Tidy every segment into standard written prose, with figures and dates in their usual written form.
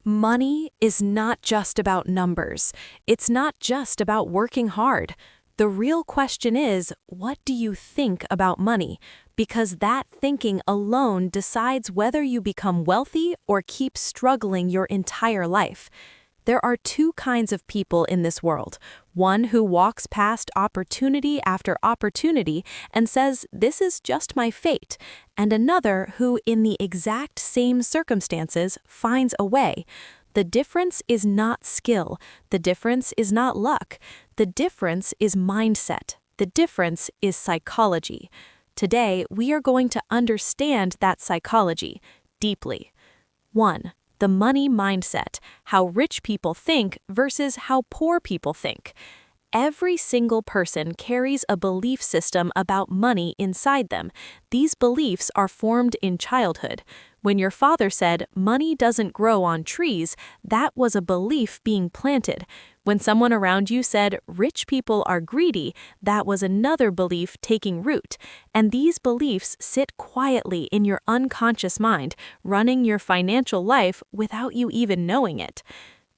Money is not just about numbers. It's not just about working hard. The real question is, what do you think about money? Because that thinking alone decides whether you become wealthy or keep struggling your entire life. There are two kinds of people in this world. One who walks past opportunity after opportunity and says, "This is just my fate," and another who, in the exact same circumstances, finds a way. The difference is not skill. The difference is not luck. The difference is mindset. The difference is psychology. Today, we are going to understand that psychology deeply. 1. The money mindset, how rich people think versus how poor people think. Every single person carries a belief system about money inside them. These beliefs are formed in childhood. When your father said, "Money doesn't grow on trees," that was a belief being planted. When someone around you said, "Rich people are greedy," that was another belief taking root. And these beliefs sit quietly in your unconscious mind, running your financial life without you even knowing it.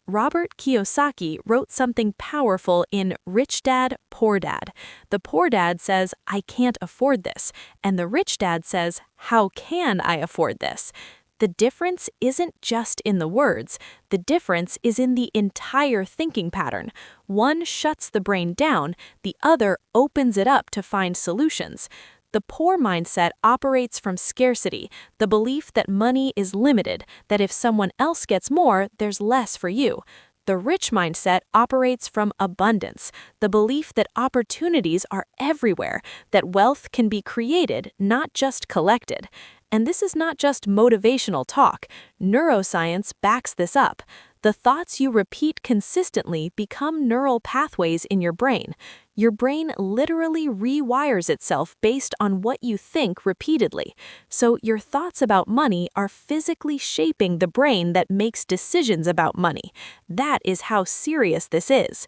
Robert Kiyosaki wrote something powerful in Rich Dad, Poor Dad. The poor dad says, "I can't afford this," and the rich dad says, "How can I afford this?" The difference isn't just in the words. The difference is in the entire thinking pattern. One shuts the brain down, the other opens it up to find solutions. The poor mindset operates from scarcity, the belief that money is limited, that if someone else gets more, there's less for you. The rich mindset operates from abundance, the belief that opportunities are everywhere, that wealth can be created, not just collected. And this is not just motivational talk. Neuroscience backs this up. The thoughts you repeat consistently become neural pathways in your brain. Your brain literally rewires itself based on what you think repeatedly. So your thoughts about money are physically shaping the brain that makes decisions about money. That is how serious this is.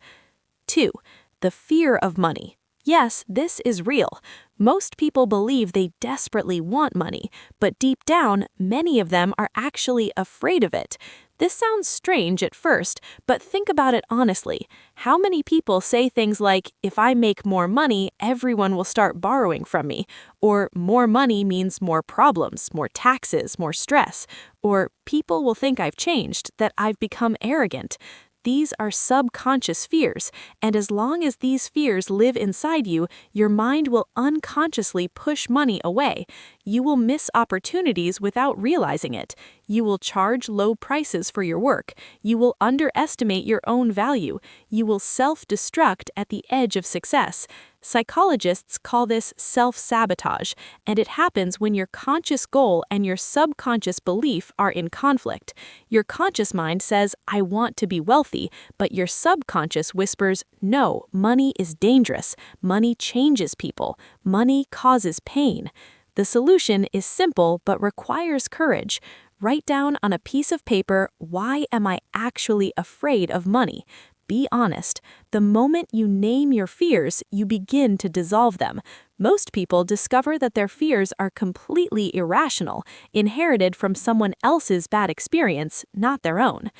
2. The fear of money. Yes, this is real. Most people believe they desperately want money, but deep down, many of them are actually afraid of it. This sounds strange at first, but think about it honestly. How many people say things like, "If I make more money, everyone will start borrowing from me," or "More money means more problems, more taxes, more stress," or "People will think I've changed, that I've become arrogant." These are subconscious fears, and as long as these fears live inside you, your mind will unconsciously push money away. You will miss opportunities without realizing it. You will charge low prices for your work. You will underestimate your own value. You will self-destruct at the edge of success. Psychologists call this self-sabotage, and it happens when your conscious goal and your subconscious belief are in conflict. Your conscious mind says, "I want to be wealthy," but your subconscious whispers, "No, money is dangerous. Money changes people. Money causes pain." The solution is simple but requires courage. Write down on a piece of paper, "Why am I actually afraid of money?" Be honest. The moment you name your fears, you begin to dissolve them. Most people discover that their fears are completely irrational, inherited from someone else's bad experience, not their own.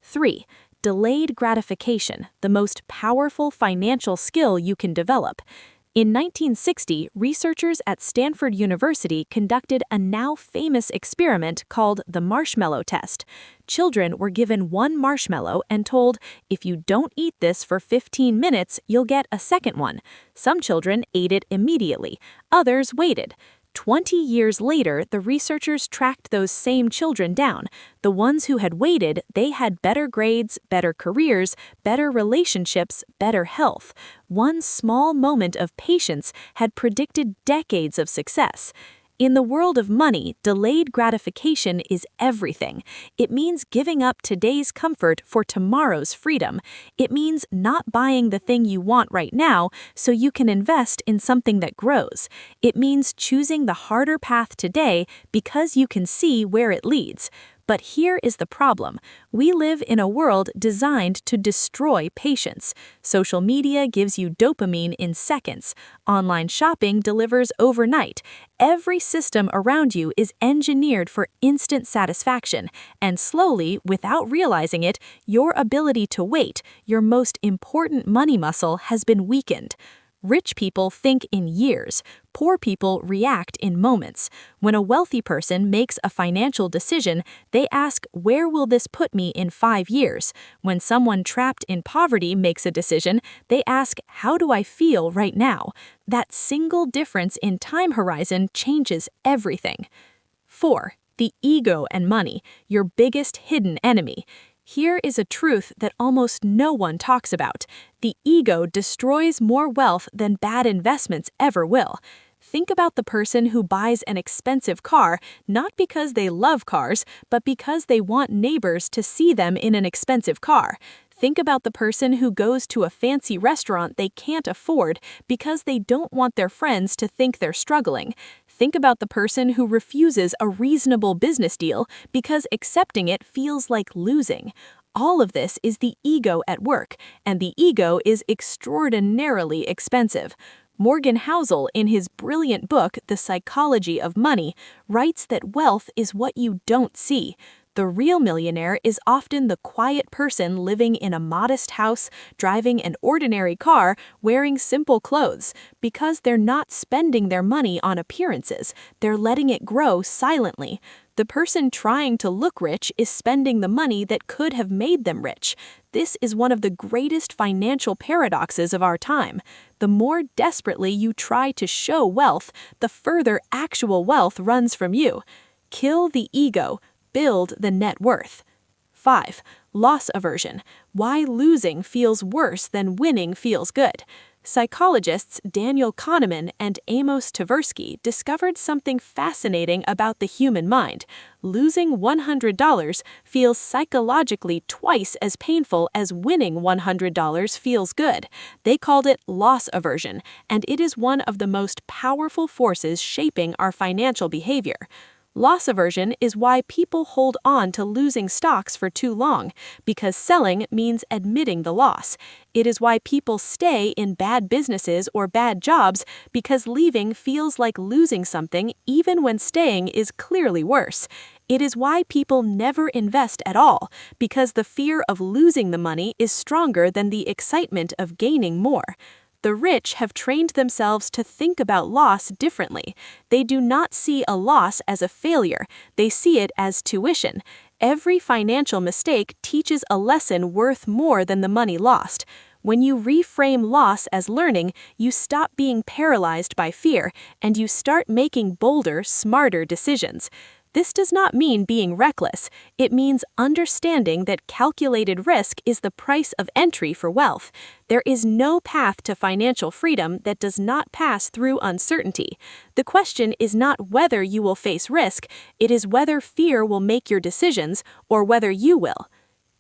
3. Delayed gratification, the most powerful financial skill you can develop. In 1960, researchers at Stanford University conducted a now famous experiment called the marshmallow test. Children were given one marshmallow and told, "If you don't eat this for 15 minutes, you'll get a second one." Some children ate it immediately, others waited. 20 years later, the researchers tracked those same children down. The ones who had waited, they had better grades, better careers, better relationships, better health. One small moment of patience had predicted decades of success. In the world of money, delayed gratification is everything. It means giving up today's comfort for tomorrow's freedom. It means not buying the thing you want right now so you can invest in something that grows. It means choosing the harder path today because you can see where it leads. But here is the problem. We live in a world designed to destroy patience. Social media gives you dopamine in seconds. Online shopping delivers overnight. Every system around you is engineered for instant satisfaction, and slowly, without realizing it, your ability to wait, your most important money muscle, has been weakened. Rich people think in years. Poor people react in moments. When a wealthy person makes a financial decision, they ask, where will this put me in 5 years? When someone trapped in poverty makes a decision, they ask, how do I feel right now? That single difference in time horizon changes everything. 4. The ego and money, your biggest hidden enemy. Here is a truth that almost no one talks about. The ego destroys more wealth than bad investments ever will. Think about the person who buys an expensive car not because they love cars, but because they want neighbors to see them in an expensive car. Think about the person who goes to a fancy restaurant they can't afford because they don't want their friends to think they're struggling. Think about the person who refuses a reasonable business deal because accepting it feels like losing. All of this is the ego at work, and the ego is extraordinarily expensive. Morgan Housel, in his brilliant book, The Psychology of Money, writes that wealth is what you don't see. The real millionaire is often the quiet person living in a modest house, driving an ordinary car, wearing simple clothes, because they're not spending their money on appearances, they're letting it grow silently. The person trying to look rich is spending the money that could have made them rich. This is one of the greatest financial paradoxes of our time. The more desperately you try to show wealth, the further actual wealth runs from you. Kill the ego. Build the net worth. 5. Loss aversion. Why losing feels worse than winning feels good. Psychologists Daniel Kahneman and Amos Tversky discovered something fascinating about the human mind. Losing $100 feels psychologically twice as painful as winning $100 feels good. They called it loss aversion, and it is one of the most powerful forces shaping our financial behavior. Loss aversion is why people hold on to losing stocks for too long, because selling means admitting the loss. It is why people stay in bad businesses or bad jobs, because leaving feels like losing something even when staying is clearly worse. It is why people never invest at all, because the fear of losing the money is stronger than the excitement of gaining more. The rich have trained themselves to think about loss differently. They do not see a loss as a failure, they see it as tuition. Every financial mistake teaches a lesson worth more than the money lost. When you reframe loss as learning, you stop being paralyzed by fear, and you start making bolder, smarter decisions. This does not mean being reckless. It means understanding that calculated risk is the price of entry for wealth. There is no path to financial freedom that does not pass through uncertainty. The question is not whether you will face risk, it is whether fear will make your decisions or whether you will.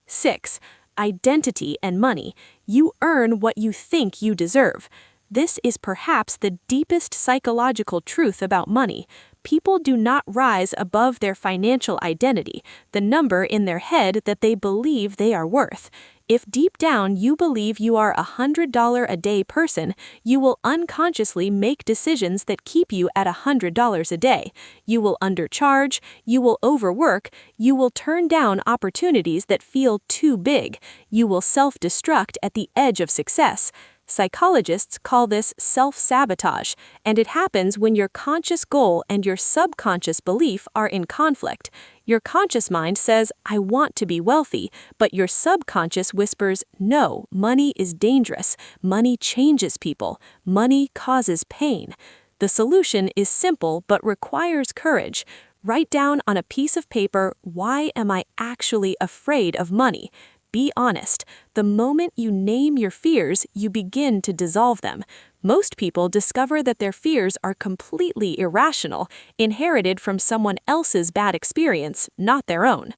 6. Identity and money. You earn what you think you deserve. This is perhaps the deepest psychological truth about money. People do not rise above their financial identity, the number in their head that they believe they are worth. If deep down you believe you are a $100 a day person, you will unconsciously make decisions that keep you at $100 a day. You will undercharge, you will overwork, you will turn down opportunities that feel too big, you will self-destruct at the edge of success. Psychologists call this self-sabotage, and it happens when your conscious goal and your subconscious belief are in conflict. Your conscious mind says, I want to be wealthy, but your subconscious whispers, no, money is dangerous, money changes people, money causes pain. The solution is simple but requires courage. Write down on a piece of paper, why am I actually afraid of money? Be honest. The moment you name your fears, you begin to dissolve them. Most people discover that their fears are completely irrational, inherited from someone else's bad experience, not their own.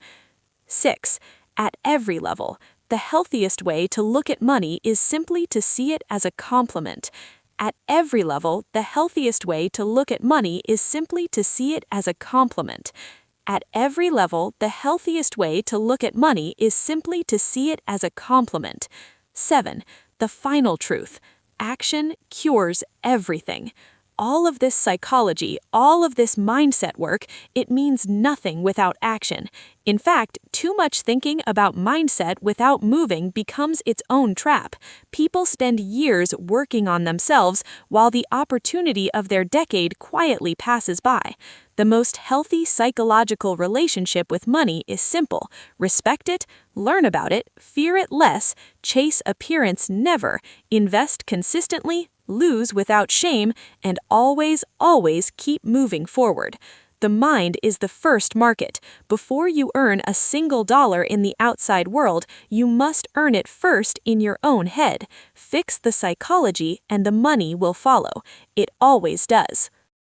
6. At every level, the healthiest way to look at money is simply to see it as a compliment. At every level, the healthiest way to look at money is simply to see it as a compliment. At every level, the healthiest way to look at money is simply to see it as a complement. 7. The final truth. Action cures everything. All of this psychology, all of this mindset work, it means nothing without action. In fact, too much thinking about mindset without moving becomes its own trap. People spend years working on themselves while the opportunity of their decade quietly passes by. The most healthy psychological relationship with money is simple. Respect it, learn about it, fear it less, chase appearance never, invest consistently, lose without shame, and always, always keep moving forward. The mind is the first market. Before you earn a single dollar in the outside world, you must earn it first in your own head. Fix the psychology and the money will follow. It always does.